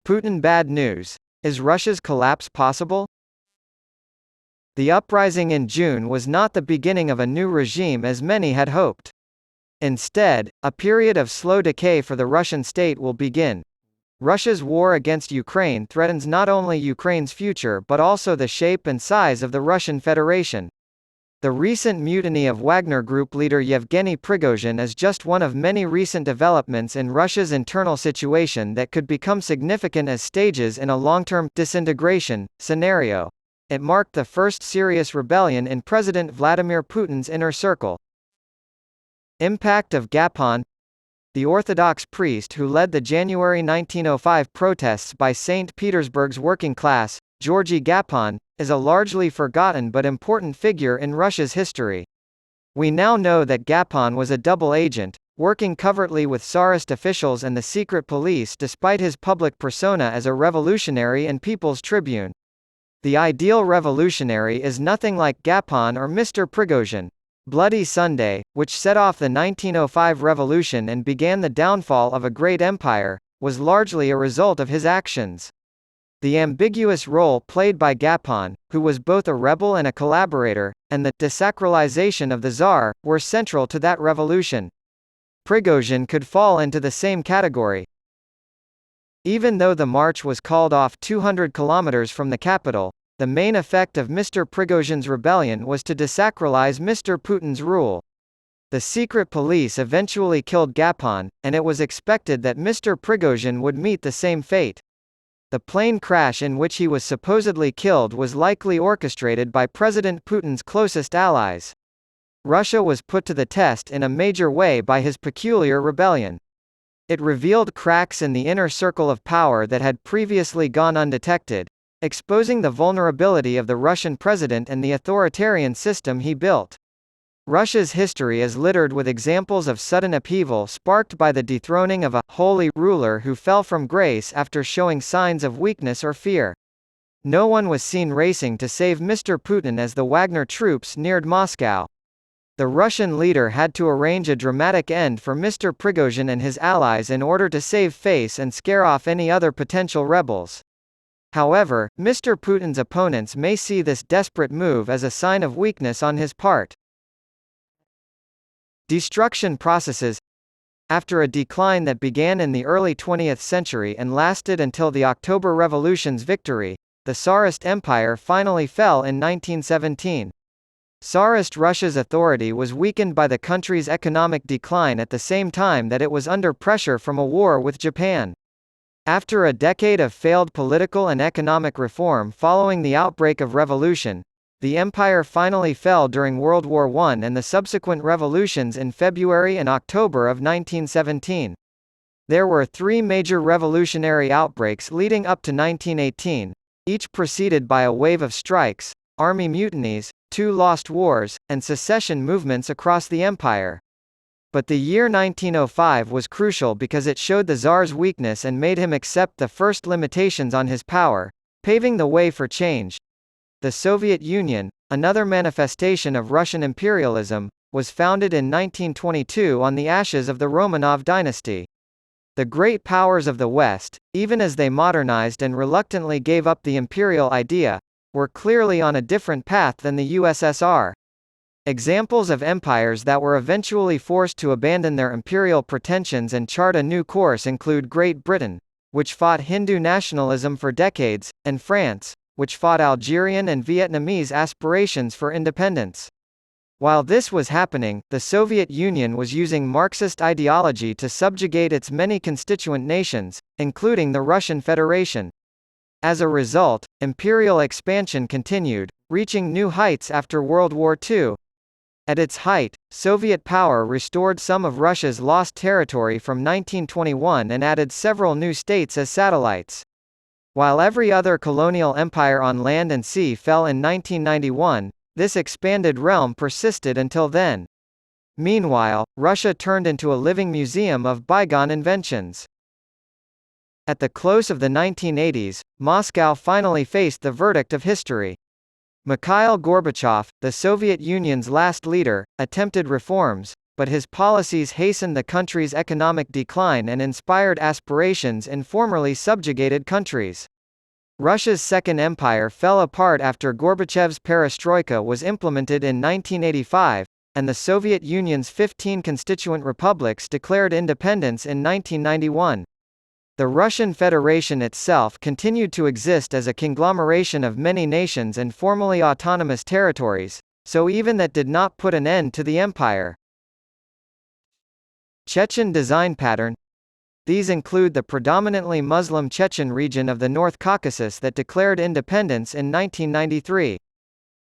Putin bad news. Is Russia's collapse possible? The uprising in June was not the beginning of a new regime as many had hoped. Instead, a period of slow decay for the Russian state will begin. Russia's war against Ukraine threatens not only Ukraine's future but also the shape and size of the Russian Federation. The recent mutiny of Wagner Group leader Yevgeny Prigozhin is just one of many recent developments in Russia's internal situation that could become significant as stages in a long-term disintegration scenario. It marked the first serious rebellion in President Vladimir Putin's inner circle. Impact of Gapon. The Orthodox priest who led the January 1905 protests by St. Petersburg's working class, Georgy Gapon, is a largely forgotten but important figure in Russia's history. We now know that Gapon was a double agent, working covertly with Tsarist officials and the secret police despite his public persona as a revolutionary and people's tribune. The ideal revolutionary is nothing like Gapon or Mr. Prigozhin. Bloody Sunday, which set off the 1905 revolution and began the downfall of a great empire, was largely a result of his actions. The ambiguous role played by Gapon, who was both a rebel and a collaborator, and the desacralization of the Tsar, were central to that revolution. Prigozhin could fall into the same category. Even though the march was called off 200 kilometers from the capital, the main effect of Mr. Prigozhin's rebellion was to desacralize Mr. Putin's rule. The secret police eventually killed Gapon, and it was expected that Mr. Prigozhin would meet the same fate. The plane crash in which he was supposedly killed was likely orchestrated by President Putin's closest allies. Russia was put to the test in a major way by his peculiar rebellion. It revealed cracks in the inner circle of power that had previously gone undetected, exposing the vulnerability of the Russian president and the authoritarian system he built. Russia's history is littered with examples of sudden upheaval sparked by the dethroning of a holy ruler who fell from grace after showing signs of weakness or fear. No one was seen racing to save Mr. Putin as the Wagner troops neared Moscow. The Russian leader had to arrange a dramatic end for Mr. Prigozhin and his allies in order to save face and scare off any other potential rebels. However, Mr. Putin's opponents may see this desperate move as a sign of weakness on his part. Destruction processes. After a decline that began in the early 20th century and lasted until the October Revolution's victory, the Tsarist Empire finally fell in 1917. Tsarist Russia's authority was weakened by the country's economic decline at the same time that it was under pressure from a war with Japan. After a decade of failed political and economic reform following the outbreak of revolution, the empire finally fell during World War I and the subsequent revolutions in February and October of 1917. There were three major revolutionary outbreaks leading up to 1918, each preceded by a wave of strikes, army mutinies, two lost wars, and secession movements across the empire. But the year 1905 was crucial because it showed the Tsar's weakness and made him accept the first limitations on his power, paving the way for change. The Soviet Union, another manifestation of Russian imperialism, was founded in 1922 on the ashes of the Romanov dynasty. The great powers of the West, even as they modernized and reluctantly gave up the imperial idea, were clearly on a different path than the USSR. Examples of empires that were eventually forced to abandon their imperial pretensions and chart a new course include Great Britain, which fought Hindu nationalism for decades, and France, which fought Algerian and Vietnamese aspirations for independence. While this was happening, the Soviet Union was using Marxist ideology to subjugate its many constituent nations, including the Russian Federation. As a result, imperial expansion continued, reaching new heights after World War II. At its height, Soviet power restored some of Russia's lost territory from 1921 and added several new states as satellites. While every other colonial empire on land and sea fell in 1991, this expanded realm persisted until then. Meanwhile, Russia turned into a living museum of bygone inventions. At the close of the 1980s, Moscow finally faced the verdict of history. Mikhail Gorbachev, the Soviet Union's last leader, attempted reforms, but his policies hastened the country's economic decline and inspired aspirations in formerly subjugated countries. Russia's Second Empire fell apart after Gorbachev's perestroika was implemented in 1985, and the Soviet Union's 15 constituent republics declared independence in 1991. The Russian Federation itself continued to exist as a conglomeration of many nations and formally autonomous territories, so even that did not put an end to the empire. Chechen design pattern. These include the predominantly Muslim Chechen region of the North Caucasus that declared independence in 1993.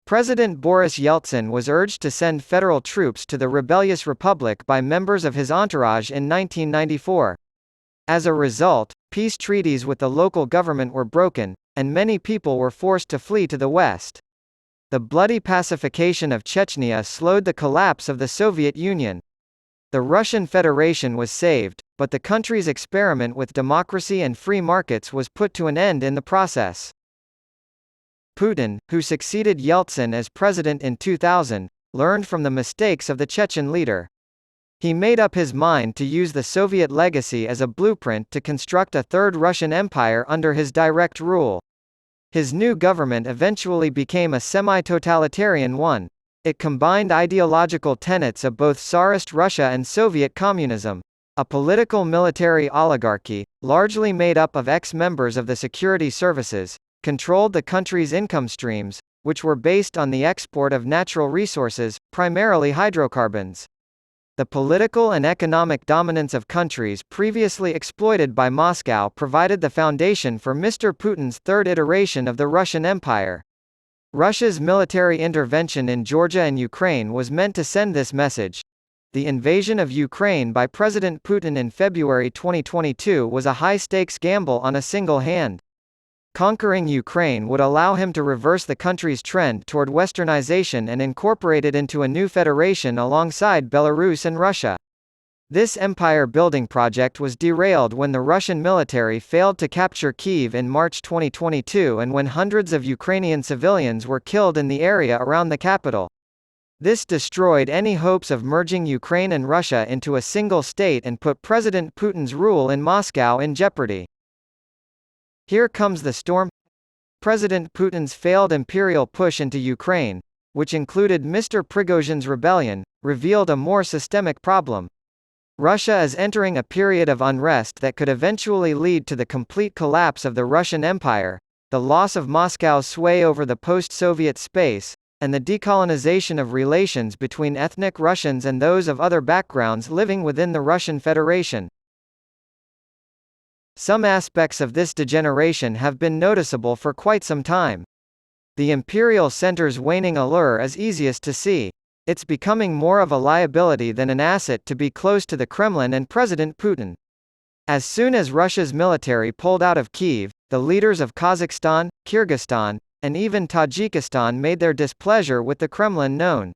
President Boris Yeltsin was urged to send federal troops to the rebellious republic by members of his entourage in 1994. As a result, peace treaties with the local government were broken, and many people were forced to flee to the west. The bloody pacification of Chechnya slowed the collapse of the Soviet Union. The Russian Federation was saved, but the country's experiment with democracy and free markets was put to an end in the process. Putin, who succeeded Yeltsin as president in 2000, learned from the mistakes of the Chechen leader. He made up his mind to use the Soviet legacy as a blueprint to construct a third Russian empire under his direct rule. His new government eventually became a semi-totalitarian one. It combined ideological tenets of both Tsarist Russia and Soviet communism. A political military oligarchy, largely made up of ex-members of the security services, controlled the country's income streams, which were based on the export of natural resources, primarily hydrocarbons. The political and economic dominance of countries previously exploited by Moscow provided the foundation for Mr. Putin's third iteration of the Russian Empire. Russia's military intervention in Georgia and Ukraine was meant to send this message. The invasion of Ukraine by President Putin in February 2022 was a high-stakes gamble on a single hand. Conquering Ukraine would allow him to reverse the country's trend toward westernization and incorporate it into a new federation alongside Belarus and Russia. This empire-building project was derailed when the Russian military failed to capture Kyiv in March 2022 and when hundreds of Ukrainian civilians were killed in the area around the capital. This destroyed any hopes of merging Ukraine and Russia into a single state and put President Putin's rule in Moscow in jeopardy. Here comes the storm. President Putin's failed imperial push into Ukraine, which included Mr. Prigozhin's rebellion, revealed a more systemic problem. Russia is entering a period of unrest that could eventually lead to the complete collapse of the Russian Empire, the loss of Moscow's sway over the post-Soviet space, and the decolonization of relations between ethnic Russians and those of other backgrounds living within the Russian Federation. Some aspects of this degeneration have been noticeable for quite some time. The imperial center's waning allure is easiest to see. It's becoming more of a liability than an asset to be close to the Kremlin and President Putin. As soon as Russia's military pulled out of Kyiv, the leaders of Kazakhstan, Kyrgyzstan, and even Tajikistan made their displeasure with the Kremlin known.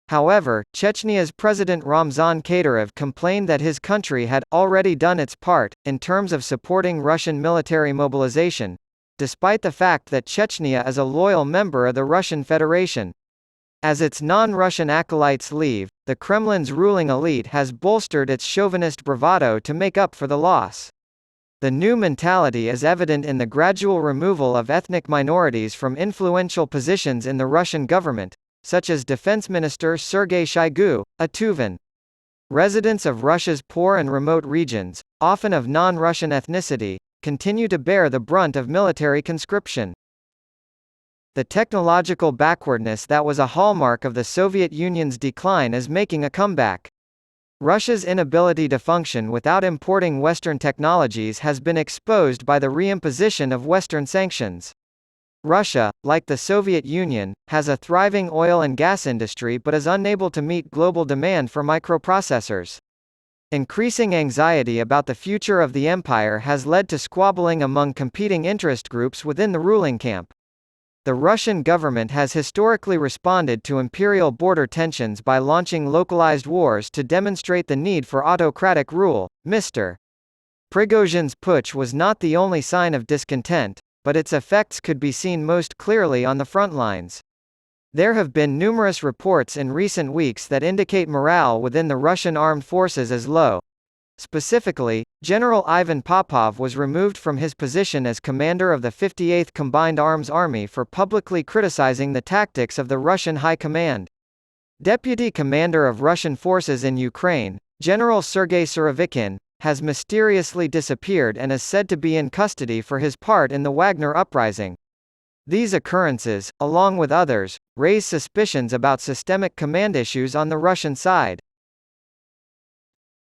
However, Chechnya's President Ramzan Kadyrov complained that his country had already done its part in terms of supporting Russian military mobilization, despite the fact that Chechnya is a loyal member of the Russian Federation. As its non-Russian acolytes leave, the Kremlin's ruling elite has bolstered its chauvinist bravado to make up for the loss. The new mentality is evident in the gradual removal of ethnic minorities from influential positions in the Russian government, such as Defense Minister Sergei Shoigu, a Tuvan. Residents of Russia's poor and remote regions, often of non-Russian ethnicity, continue to bear the brunt of military conscription. The technological backwardness that was a hallmark of the Soviet Union's decline is making a comeback. Russia's inability to function without importing Western technologies has been exposed by the reimposition of Western sanctions. Russia, like the Soviet Union, has a thriving oil and gas industry but is unable to meet global demand for microprocessors. Increasing anxiety about the future of the empire has led to squabbling among competing interest groups within the ruling camp. The Russian government has historically responded to imperial border tensions by launching localized wars to demonstrate the need for autocratic rule. Mr. Prigozhin's putsch was not the only sign of discontent, but its effects could be seen most clearly on the front lines. There have been numerous reports in recent weeks that indicate morale within the Russian armed forces is low. Specifically, General Ivan Popov was removed from his position as commander of the 58th Combined Arms Army for publicly criticizing the tactics of the Russian High Command. Deputy Commander of Russian forces in Ukraine, General Sergei Surovikin, has mysteriously disappeared and is said to be in custody for his part in the Wagner uprising. These occurrences, along with others, raise suspicions about systemic command issues on the Russian side.